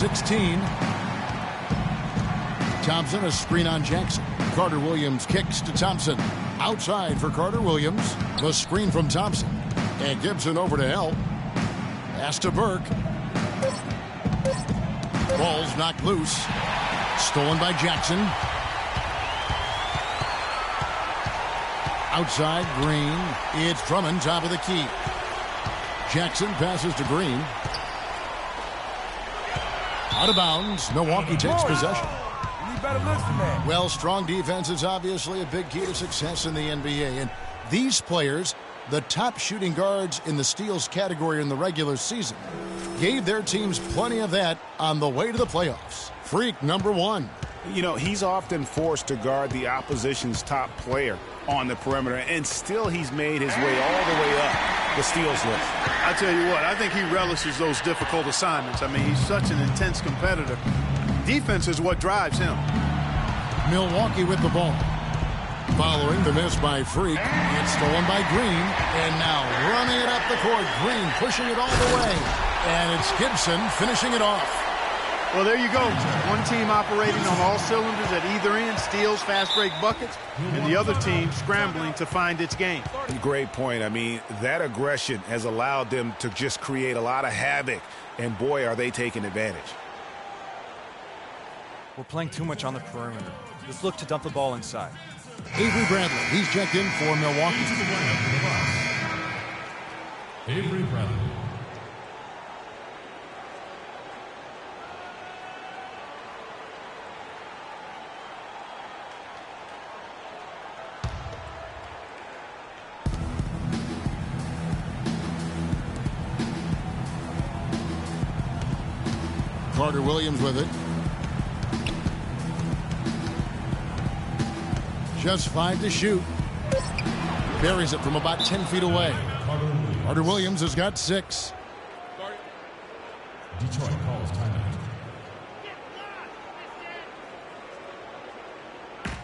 16. Thompson, a screen on Jackson. Carter Williams kicks to Thompson. Outside for Carter Williams. The screen from Thompson. And Gibson over to help. Pass to Burke. Ball's knocked loose. Stolen by Jackson. Outside, Green. It's Drummond, top of the key. Jackson passes to Green. Out of bounds. Milwaukee takes possession. Well, strong defense is obviously a big key to success in the NBA. And these players, the top shooting guards in the steals category in the regular season, gave their teams plenty of that on the way to the playoffs. Freak number one. You know, he's often forced to guard the opposition's top player on the perimeter, and still he's made his way all the way up the steals list. I tell you what, I think he relishes those difficult assignments. I mean, he's such an intense competitor. Defense is what drives him. Milwaukee with the ball. Following the miss by Freak, it's stolen by Green, and now running it up the court. Green pushing it all the way, and it's Gibson finishing it off. Well, there you go. One team operating on all cylinders at either end, steals, fast break buckets, and the other team scrambling to find its game. Great point. I mean, that aggression has allowed them to just create a lot of havoc, and boy, are they taking advantage. We're playing too much on the perimeter. Let's look to dump the ball inside. Avery Bradley, he's checked in for Milwaukee. Avery Bradley. Carter Williams with it. Just 5 to shoot. Buries it from about 10 feet away. Carter Williams has got 6. Detroit calls timeout.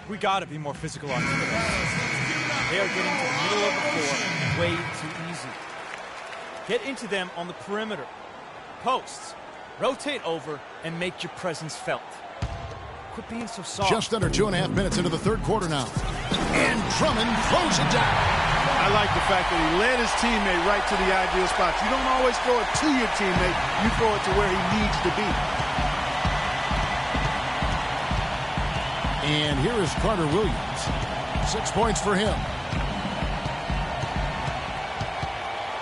We got to be more physical on defense. They are getting to the middle of the floor way too easy. Get into them on the perimeter. Posts. Rotate over and make your presence felt. Quit being so soft. Just under 2.5 minutes into the third quarter now. And Drummond throws it down. I like the fact that he led his teammate right to the ideal spot. You don't always throw it to your teammate. You throw it to where he needs to be. And here is Carter Williams. 6 points for him.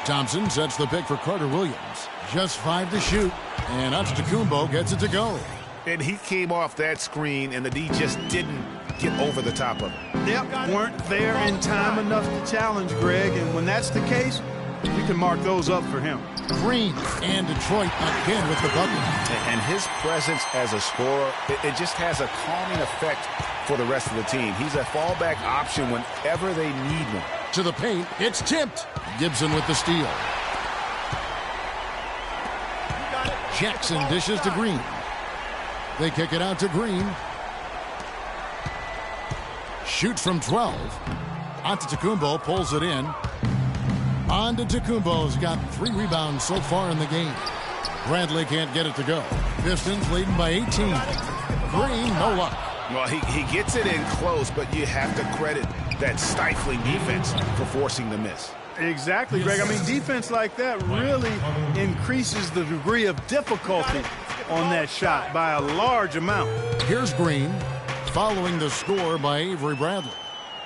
Thompson sets the pick for Carter Williams. Just 5 to shoot. And Antetokounmpo gets it to go. And he came off that screen, and the D just didn't get over the top of it. Yep, weren't there in time enough to challenge Greg, and when that's the case, you can mark those up for him. Green and Detroit again with the bucket. And his presence as a scorer, it just has a calming effect for the rest of the team. He's a fallback option whenever they need one. To the paint, it's tipped. Gibson with the steal. Jackson dishes to Green. They kick it out to Green. Shoots from 12. Antetokounmpo pulls it in. Antetokounmpo's got 3 rebounds so far in the game. Bradley can't get it to go. Pistons leading by 18. Green, no luck. Well, he gets it in close, but you have to credit that stifling defense for forcing the miss. Exactly, Greg. I mean, defense like that really increases the degree of difficulty on that shot by a large amount. Here's Green, following the score by Avery Bradley.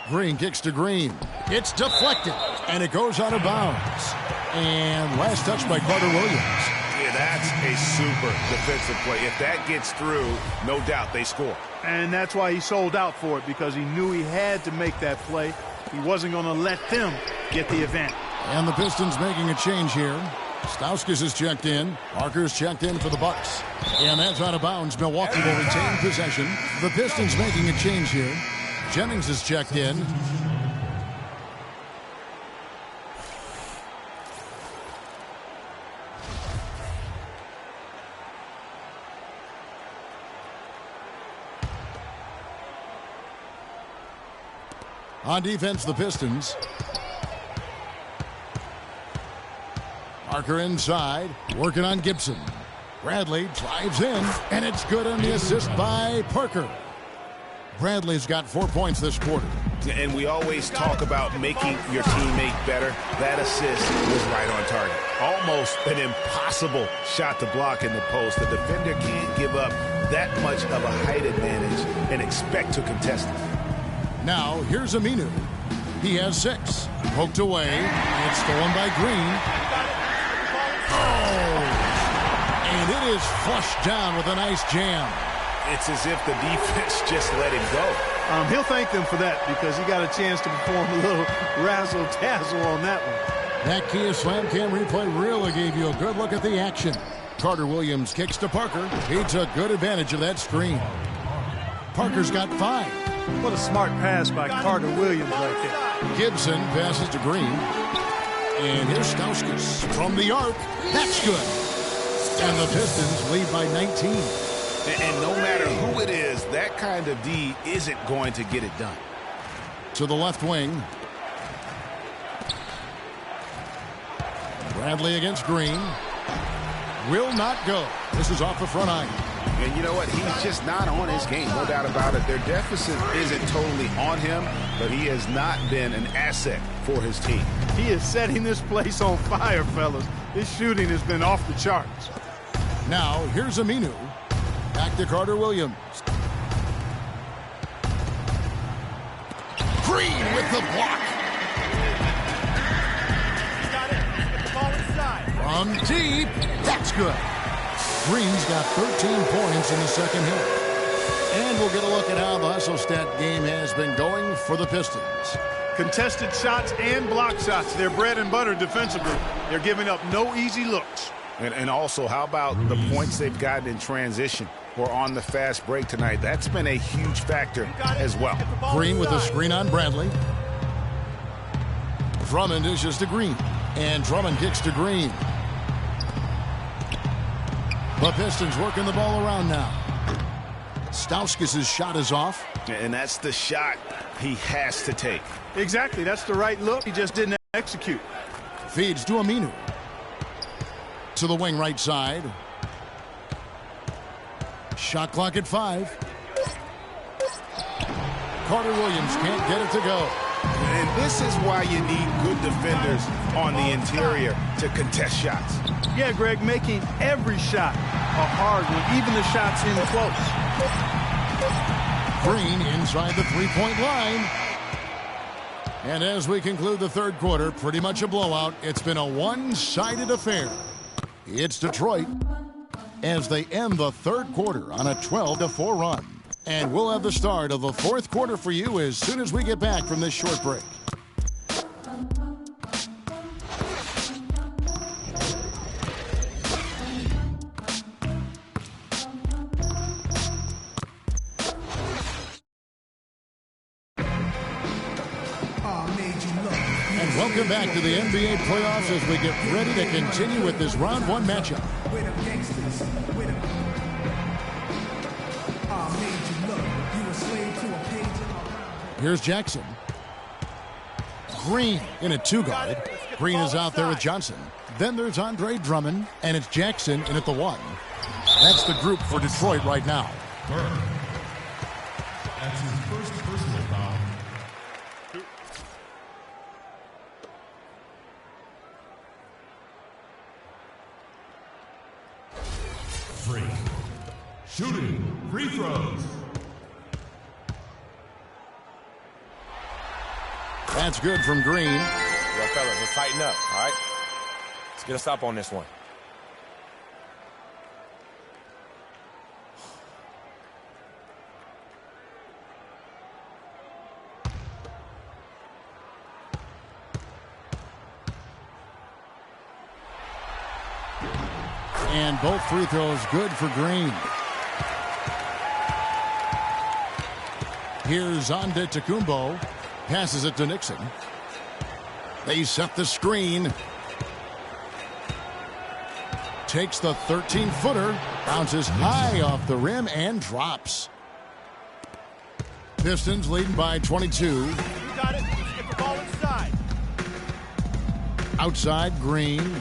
Green kicks to Green. It's deflected, and it goes out of bounds. And last touch by Carter Williams. Yeah, that's a super defensive play. If that gets through, no doubt they score. And that's why he sold out for it, because he knew he had to make that play. He wasn't going to let them get the event. And the Pistons making a change here. Stauskas is checked in. Parker's checked in for the Bucks. And that's out of bounds. Milwaukee will retain possession. The Pistons making a change here. Jennings is checked in. On defense, the Pistons. Parker inside, working on Gibson. Bradley drives in, and it's good on the assist by Parker. Bradley's got 4 points this quarter. And we always talk about making your teammate better. That assist was right on target. Almost an impossible shot to block in the post. The defender can't give up that much of a height advantage and expect to contest it. Now, here's Aminu. He has 6. Poked away. It's stolen by Green. Oh! And it is flushed down with a nice jam. It's as if the defense just let him go. He'll thank them for that because he got a chance to perform a little razzle-dazzle on that one. That Kia Slam Cam replay really gave you a good look at the action. Carter Williams kicks to Parker. He took good advantage of that screen. Parker's got 5. What a smart pass by Carter Williams right there. Gibson passes to Green. And here's Stauskas from the arc. That's good. And the Pistons lead by 19. And no matter who it is, that kind of D isn't going to get it done. To the left wing. Bradley against Green. Will not go. This is off the front iron. And you know what? He's just not on his game, no doubt about it. Their deficit isn't totally on him, but he has not been an asset for his team. He is setting this place on fire, fellas. His shooting has been off the charts. Now, here's Aminu. Back to Carter Williams. Green with the block. From deep. That's good. Green's got 13 points in the second half. And we'll get a look at how the hustle stat game has been going for the Pistons. Contested shots and block shots. They're bread and butter defensively. They're giving up no easy looks. And also, how about the points they've gotten in transition or on the fast break tonight? That's been a huge factor as well. Green with a screen on Bradley. Drummond dishes to Green. And Drummond kicks to Green. The Pistons working the ball around now. Stauskas' shot is off. And that's the shot he has to take. Exactly. That's the right look. He just didn't execute. Feeds to Aminu. To the wing right side. Shot clock at 5. Carter Williams can't get it to go. And this is why you need good defenders on the interior to contest shots. Yeah, Greg, making every shot a hard one, even the shots in close. Green inside the three-point line. And as we conclude the third quarter, pretty much a blowout. It's been a one-sided affair. It's Detroit as they end the third quarter on a 12-4 run. And we'll have the start of the fourth quarter for you as soon as we get back from this short break. And welcome back to the NBA playoffs as we get ready to continue with this round one matchup. Here's Jackson. Green in a two-guard. Green is out there with Johnson. Then there's Andre Drummond, and it's Jackson in at the 1. That's the group for Detroit right now. That's his first personal foul. Free. Shooting. Free throws. That's good from Green. Yo, fellas, let's tighten up, all right? Let's get a stop on this one. And both free throws good for Green. Here's Antetokounmpo. Passes it to Nixon. They set the screen. Takes the 13-footer. Bounces high off the rim and drops. Pistons leading by 22. You got it. Let's get the ball inside. Outside, Green.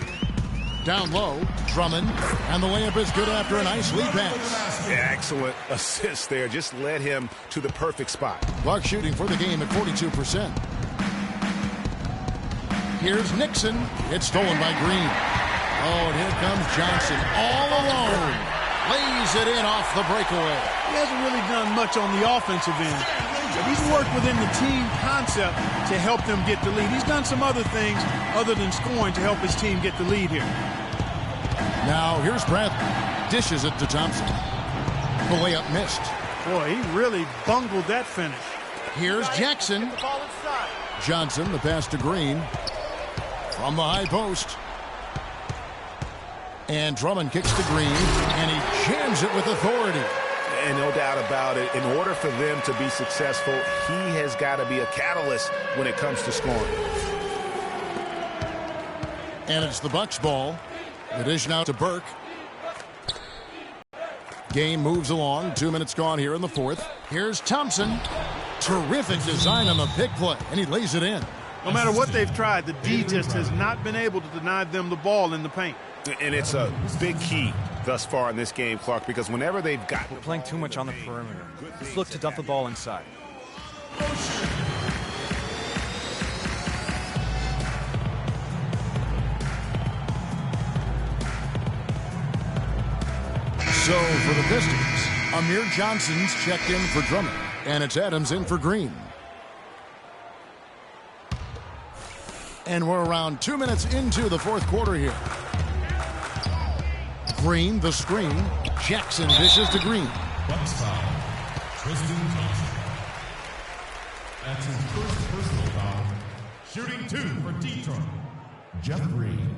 Down low, Drummond, and the layup is good after a nice lead pass. Yeah, excellent assist there. Just led him to the perfect spot. Bucks shooting for the game at 42%. Here's Nixon. It's stolen by Green. Oh, and here comes Johnson all alone. Lays it in off the breakaway. He hasn't really done much on the offensive end, but he's worked within the team concept to help them get the lead. He's done some other things other than scoring to help his team get the lead here. Now here's Bradley. Dishes it to Thompson. The layup missed. Boy, he really bungled that finish. Here's Jackson. Johnson, the pass to Green. From the high post. And Drummond kicks to Green, and he jams it with authority. And no doubt about it, in order for them to be successful, he has got to be a catalyst when it comes to scoring. And it's the Bucks ball. The dish now to Burke. Game moves along. 2 minutes gone here in the fourth. Here's Thompson. Terrific design on the pick play, and he lays it in. No matter what they've tried, the D just has not been able to deny them the ball in the paint. And it's a big key thus far in this game, Clark, because whenever they've got... We're playing too much on the perimeter. Let's look to dump the ball inside. So for the Pistons, Amir Johnson's checked in for Drummond, and it's Adams in for Green. And we're around 2 minutes into the fourth quarter here. Green, the screen. Jackson dishes to Green. Bucks foul. Tristan Thompson. That's his first personal foul. Shooting 2 for Detroit. Jeff Green.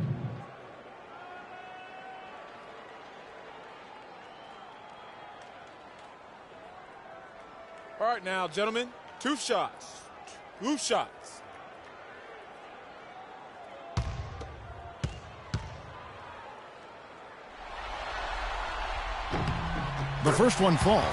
All right now, gentlemen, 2 shots. 2 shots. The first one falls.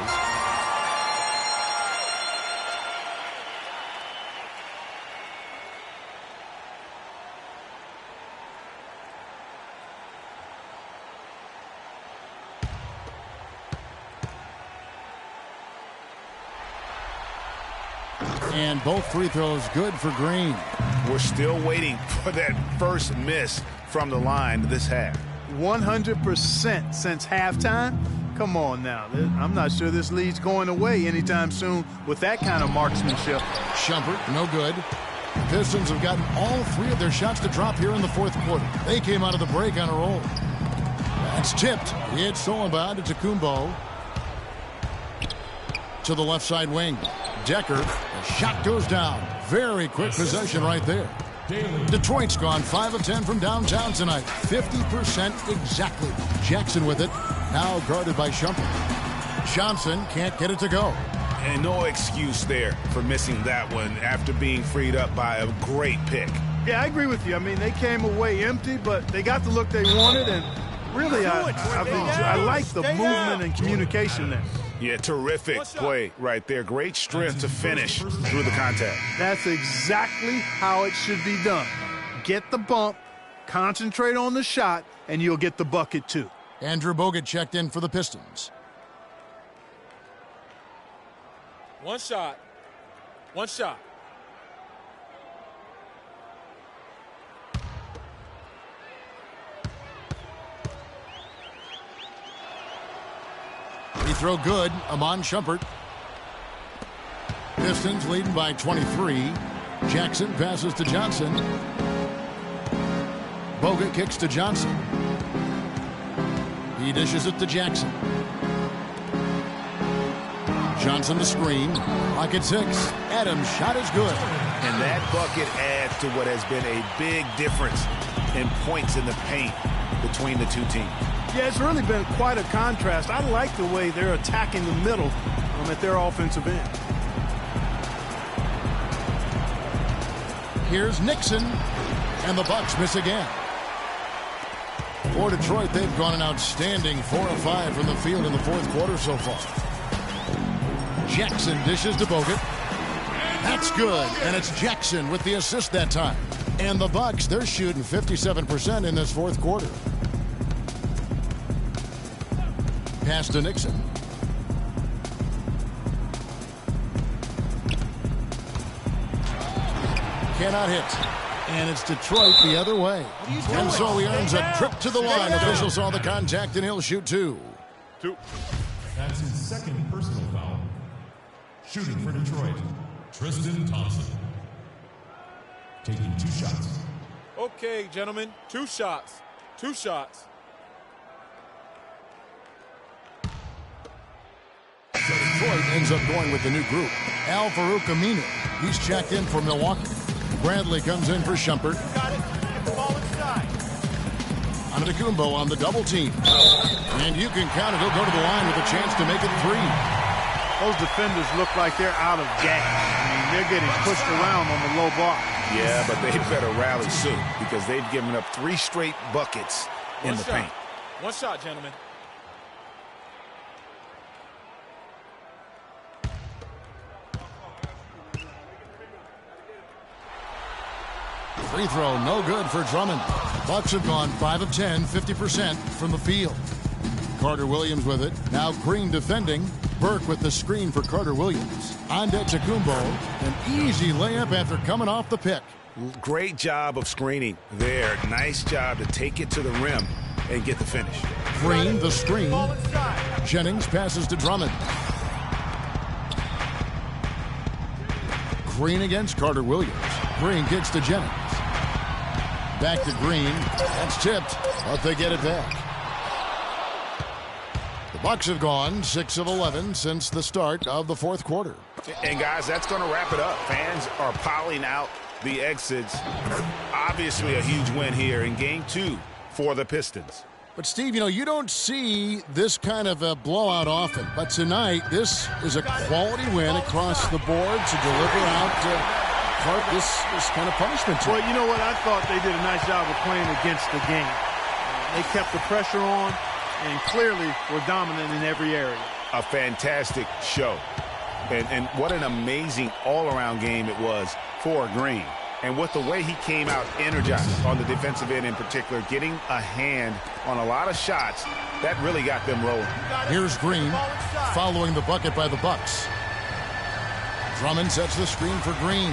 And both free throws good for Green. We're still waiting for that first miss from the line this half. 100% since halftime. Come on now. I'm not sure this lead's going away anytime soon with that kind of marksmanship. Shumpert, no good. The Pistons have gotten all 3 of their shots to drop here in the fourth quarter. They came out of the break on a roll. That's tipped. It's stolen by Antetokounmpo. To the left side wing. Decker. The shot goes down. Very quick possession right there. Detroit's gone 5 of 10 from downtown tonight. 50% exactly. Jackson with it. Now guarded by Shumpert. Johnson can't get it to go. And no excuse there for missing that one after being freed up by a great pick. Yeah, I agree with you. I mean, they came away empty, but they got the look they wanted, and really, I like the movement and communication there. Yeah, terrific play right there. Great strength to finish through the contact. That's exactly how it should be done. Get the bump, concentrate on the shot, and you'll get the bucket too. Andrew Bogut checked in for the Pistons. 1 shot. 1 shot. Free throw good. Amon Shumpert. Pistons leading by 23. Jackson passes to Johnson. Bogut kicks to Johnson. He dishes it to Jackson. Johnson the screen. Pocket 6. Adams' shot is good. And that bucket adds to what has been a big difference in points in the paint between the two teams. Yeah, it's really been quite a contrast. I like the way they're attacking the middle at their offensive end. Here's Nixon, and the Bucks miss again. For Detroit, they've gone an outstanding 4 of 5 from the field in the fourth quarter so far. Jackson dishes to Bogut. That's good, and it's Jackson with the assist that time. And the Bucks, they're shooting 57% in this fourth quarter. Pass to Nixon. Cannot hit. And it's Detroit the other way. And so he earns a trip to the line. Officials saw the contact, and he'll shoot two. That's his second personal foul. Shooting for Detroit, Tristan Thompson. Taking 2 shots. Okay, gentlemen, 2 shots. 2 shots. So Detroit ends up going with the new group. Al Farouk Aminu. He's checked in for Milwaukee. Bradley comes in for Shumpert. Got it. Get the ball inside. Antetokounmpo on the double team. And you can count it. He'll go to the line with a chance to make it 3. Those defenders look like they're out of gas. I mean, they're getting pushed around on the low block. Yeah, but they better rally soon because they've given up 3 straight buckets in the paint. 1 shot, gentlemen. Free throw, no good for Drummond. Bucks have gone 5 of 10, 50% from the field. Carter Williams with it. Now Green defending. Burke with the screen for Carter Williams. Antetokounmpo, an easy layup after coming off the pick. Great job of screening there. Nice job to take it to the rim and get the finish. Green, the screen. Jennings passes to Drummond. Green against Carter Williams. Green gets to Jennings. Back to Green. That's tipped, but they get it back. The Bucks have gone 6 of 11 since the start of the 4th quarter. And guys, that's going to wrap it up. Fans are piling out the exits. Obviously a huge win here in Game 2 for the Pistons. But Steve, you know, you don't see this kind of a blowout often. But tonight, this is a quality win across the board to deliver out this kind of punishment. Well, you know what? I thought they did a nice job of playing against the game. They kept the pressure on and clearly were dominant in every area. A fantastic show. And what an amazing all-around game it was for Green. And with the way he came out energized on the defensive end in particular, getting a hand on a lot of shots, that really got them rolling. Here's Green following the bucket by the Bucks. Drummond sets the screen for Green.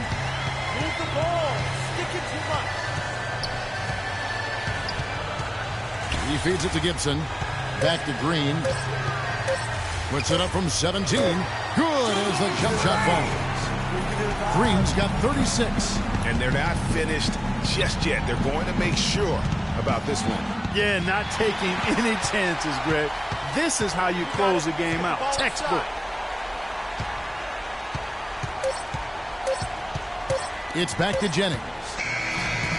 Move the ball. Stick it too much. He feeds it to Gibson. Back to Green. Puts it up from 17. Good as the jump shot falls. Green's got 36. And they're not finished just yet. They're going to make sure about this one. Yeah, not taking any chances, Greg. This is how you close a game out. Textbook. It's back to Jennings.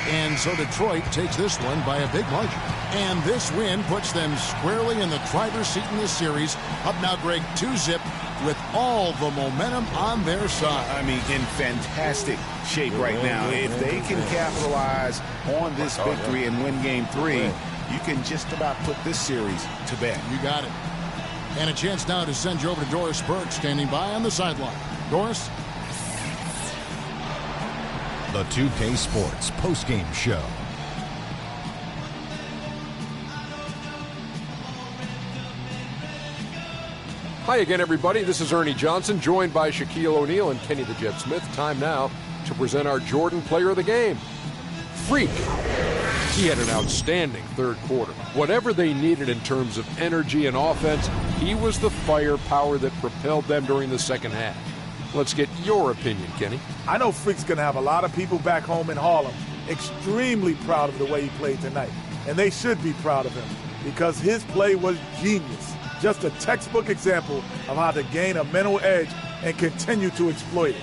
And so Detroit takes this one by a big margin. And this win puts them squarely in the driver's seat in this series. Up now, Greg, 2-zip with all the momentum on their side. I mean, in fantastic shape right now. If they can capitalize on this victory and win Game 3, you can just about put this series to bed. You got it. And a chance now to send you over to Doris Burke, standing by on the sideline. Doris? The 2K Sports postgame show. Hi again, everybody. This is Ernie Johnson, joined by Shaquille O'Neal and Kenny the Jet Smith. Time now to present our Jordan Player of the Game. Freak. He had an outstanding 3rd quarter. Whatever they needed in terms of energy and offense, he was the firepower that propelled them during the 2nd half. Let's get your opinion, Kenny. I know Freak's going to have a lot of people back home in Harlem extremely proud of the way he played tonight. And they should be proud of him because his play was genius. Just a textbook example of how to gain a mental edge and continue to exploit it.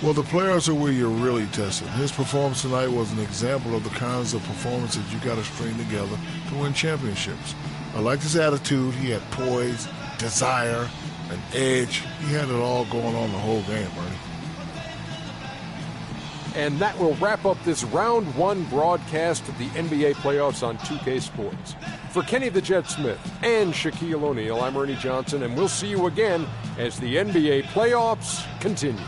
Well, the players are where you're really tested. His performance tonight was an example of the kinds of performances you got to string together to win championships. I liked his attitude. He had poise, desire, an edge. He had it all going on the whole game, Ernie. And that will wrap up this round 1 broadcast of the NBA playoffs on 2K Sports. For Kenny the Jet Smith and Shaquille O'Neal, I'm Ernie Johnson, and we'll see you again as the NBA playoffs continue.